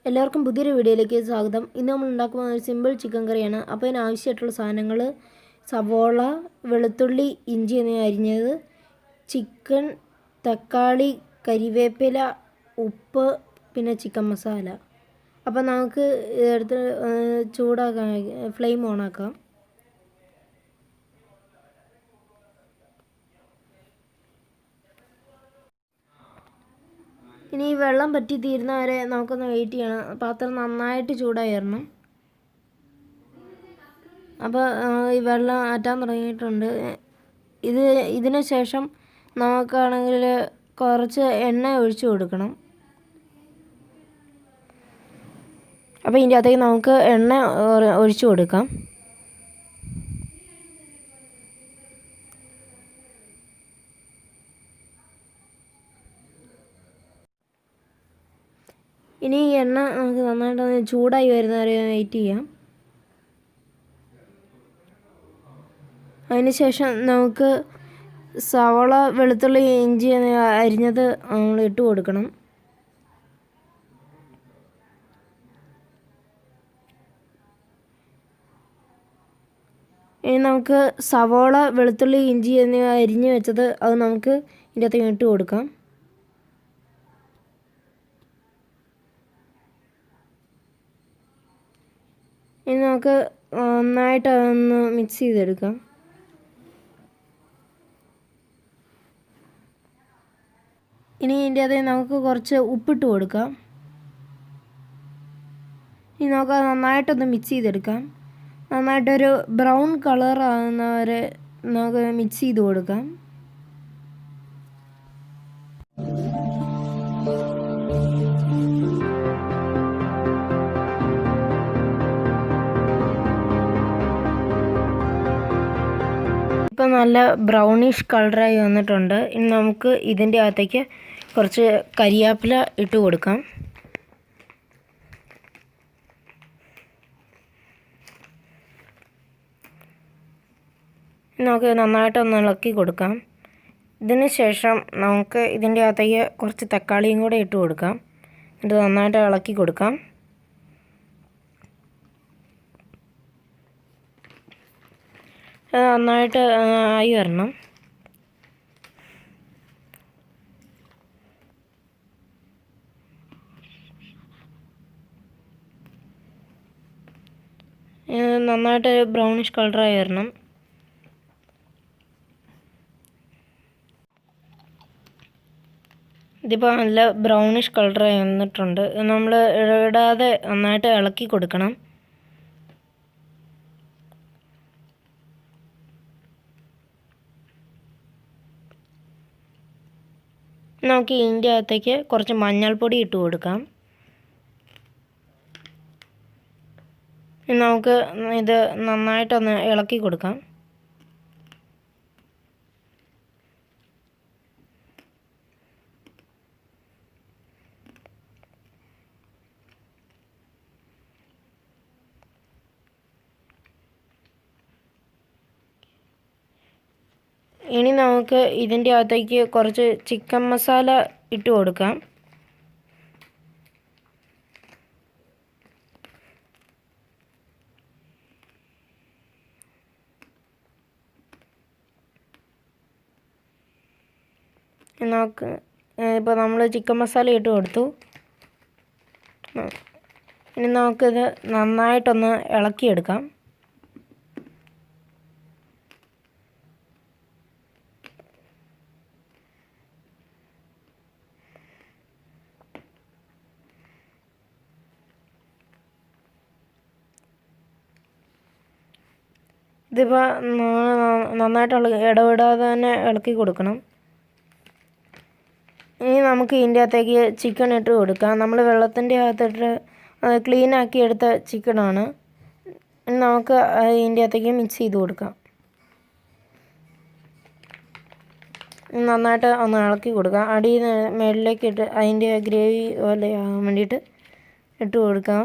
എല്ലാവർക്കും പുതിയൊരു വീഡിയോയിലേക്ക് സ്വാഗതം. ഇന്ന് നമ്മൾ ഉണ്ടാക്കുന്ന ഒരു സിമ്പിൾ ചിക്കൻ കറിയാണ്. അപ്പോൾ ഇതിനാവശ്യമായിട്ടുള്ള സാധനങ്ങൾ സവോള, വെളുത്തുള്ളി, ഇഞ്ചി എന്നിവ അരിഞ്ഞത്, ചിക്കൻ, തക്കാളി, കരിവേപ്പില, ഉപ്പ്, പിന്നെ ചിക്കൻ മസാല. അപ്പോൾ നമുക്ക് ഇതെടുത്ത് ചൂടാക്കാൻ ഫ്ലെയിം ഓണാക്കാം. ഇനി ഈ വെള്ളം പറ്റി തീരുന്നവരെ നമുക്കൊന്ന് വെയിറ്റ് ചെയ്യണം. പാത്രം നന്നായിട്ട് ചൂടായി വരണം. അപ്പോൾ ഈ വെള്ളം ആറ്റാൻ തുടങ്ങിയിട്ടുണ്ട്. ഇതിന് ശേഷം നമുക്കാണെങ്കിൽ കുറച്ച് എണ്ണ ഒഴിച്ചു കൊടുക്കണം. അപ്പോൾ ഇതിൻ്റെ അകത്തേക്ക് നമുക്ക് എണ്ണ ഒഴിച്ചു കൊടുക്കാം. ഇനി ഈ എണ്ണ നമുക്ക് നന്നായിട്ട് ചൂടായി വരുന്നവരെ വെയിറ്റ് ചെയ്യാം. അതിനുശേഷം നമുക്ക് സവോള, വെളുത്തുള്ളി, ഇഞ്ചി അരിഞ്ഞത് നമ്മൾ ഇട്ട് കൊടുക്കണം. ഇനി നമുക്ക് സവോള, വെളുത്തുള്ളി, ഇഞ്ചി എന്നിവ അരിഞ്ഞ് വെച്ചത് അത് നമുക്ക് ഇതിൻ്റെ അകത്തേക്ക് ഇട്ട് കൊടുക്കാം. ഇനി നമുക്ക് നന്നായിട്ട് അതൊന്ന് മിക്സ് ചെയ്തെടുക്കാം. ഇനി ഇതിൻ്റെ അകത്ത് നമുക്ക് കുറച്ച് ഉപ്പിട്ട് കൊടുക്കാം. ഇനി നമുക്ക് നന്നായിട്ടൊന്ന് മിക്സ് ചെയ്തെടുക്കാം. നന്നായിട്ടൊരു ബ്രൗൺ കളർ ആകുന്നവരെ നമുക്ക് മിക്സ് ചെയ്ത് കൊടുക്കാം. ഇപ്പം നല്ല ബ്രൗണിഷ് കളറായി വന്നിട്ടുണ്ട്. ഇനി നമുക്ക് ഇതിൻ്റെ അകത്തേക്ക് കുറച്ച് കരിയാപ്പില ഇട്ട് കൊടുക്കാം. നമുക്ക് നന്നായിട്ടൊന്ന് ഇളക്കി കൊടുക്കാം. ഇതിന് ശേഷം നമുക്ക് ഇതിൻ്റെ അകത്തേക്ക് കുറച്ച് തക്കാളിയും കൂടെ ഇട്ട് കൊടുക്കാം. എന്നിട്ട് നന്നായിട്ട് ഇളക്കി കൊടുക്കാം. നന്നായിട്ട് ആയി വരണം. നന്നായിട്ട് ബ്രൗണിഷ് കളറായി വരണം. ഇതിപ്പോൾ നല്ല ബ്രൗണിഷ് കളറായി വന്നിട്ടുണ്ട്. നമ്മൾ ഇടാതെ നന്നായിട്ട് ഇളക്കി കൊടുക്കണം. നമുക്ക് ഇതിൻ്റെ അകത്തേക്ക് കുറച്ച് മഞ്ഞൾപ്പൊടി ഇട്ട് കൊടുക്കാം. നമുക്ക് ഇത് നന്നായിട്ടൊന്ന് ഇളക്കി കൊടുക്കാം. ഇനി നമുക്ക് ഇതിൻ്റെ അകത്തേക്ക് കുറച്ച് ചിക്കൻ മസാല ഇട്ട് കൊടുക്കാം. നമുക്ക് ഇപ്പോൾ നമ്മൾ ചിക്കൻ മസാല ഇട്ട് കൊടുത്തു. ഇനി നമുക്കിത് നന്നായിട്ടൊന്ന് ഇളക്കിയെടുക്കാം. ഇതിപ്പോൾ നന്നായിട്ട് ഇടവിടാതെ തന്നെ ഇളക്കി കൊടുക്കണം. ഇനി നമുക്ക് ഇതിൻ്റെ അകത്തേക്ക് ചിക്കൻ ഇട്ട് കൊടുക്കാം. നമ്മൾ വെള്ളത്തിൻ്റെ അകത്തിട്ട് ക്ലീനാക്കി എടുത്ത ചിക്കനാണ്. നമുക്ക് ഇതിൻ്റെ അകത്തേക്ക് മിക്സ് ചെയ്ത് കൊടുക്കാം. നന്നായിട്ട് ഒന്ന് ഇളക്കി കൊടുക്കാം. അടിയിൽ നിന്ന് മേളിലേക്ക് ഇട്ട് അതിൻ്റെ ഗ്രേവി പോലെ ആകാൻ വേണ്ടിയിട്ട് ഇട്ട് കൊടുക്കാം.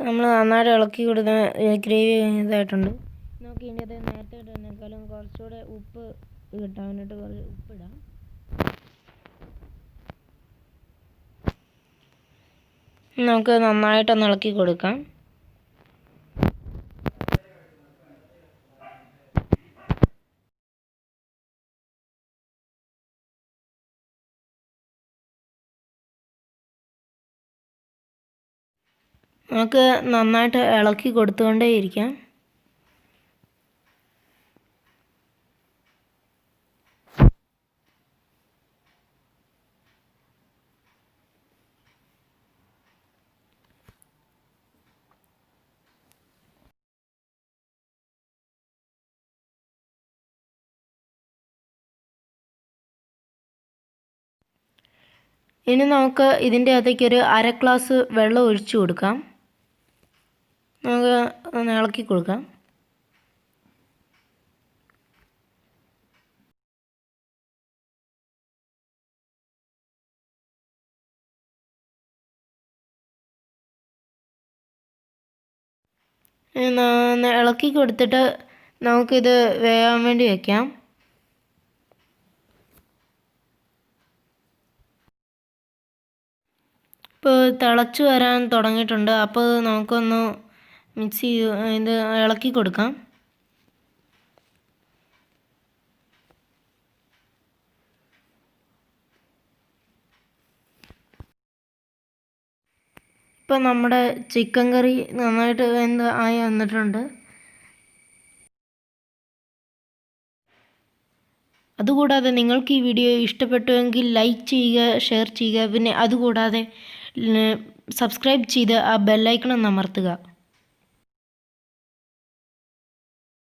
നമ്മൾ നന്നായിട്ട് ഇളക്കി കൊടുത്ത ഗ്രേവി ഇതായിട്ടുണ്ട്. നമുക്ക് ഇനി അത് നേരത്തെ ഇടുന്നതിനേക്കാളും കുറച്ചുകൂടെ ഉപ്പ് കിട്ടാൻ വേണ്ടിയിട്ട് കുറച്ച് ഉപ്പിടാം. നമുക്ക് നന്നായിട്ടൊന്ന് ഇളക്കി കൊടുക്കാം. നമുക്ക് നന്നായിട്ട് ഇളക്കി കൊടുത്തുകൊണ്ടേയിരിക്കാം. ഇനി നമുക്ക് ഇതിൻ്റെ അകത്തേക്ക് ഒരു 1/2 ഗ്ലാസ് വെള്ളം ഒഴിച്ചു കൊടുക്കാം. നമുക്ക് ഒന്ന് ഇളക്കി കൊടുക്കാം. ഇളക്കി കൊടുത്തിട്ട് നമുക്കിത് വേകാൻ വേണ്ടി വയ്ക്കാം. ഇപ്പോൾ തിളച്ച് വരാൻ തുടങ്ങിയിട്ടുണ്ട്. അപ്പോൾ നമുക്കൊന്ന് മിക്സ് ഇത് ഇളക്കി കൊടുക്കാം. ഇപ്പം നമ്മുടെ ചിക്കൻ കറി നന്നായിട്ട് ആയി വന്നിട്ടുണ്ട്. അതുകൂടാതെ നിങ്ങൾക്ക് ഈ വീഡിയോ ഇഷ്ടപ്പെട്ടുവെങ്കിൽ ലൈക്ക് ചെയ്യുക, ഷെയർ ചെയ്യുക. പിന്നെ അതുകൂടാതെ സബ്സ്ക്രൈബ് ചെയ്ത് ആ ബെല്ലൈക്കൺ ഒന്ന് അമർത്തുക.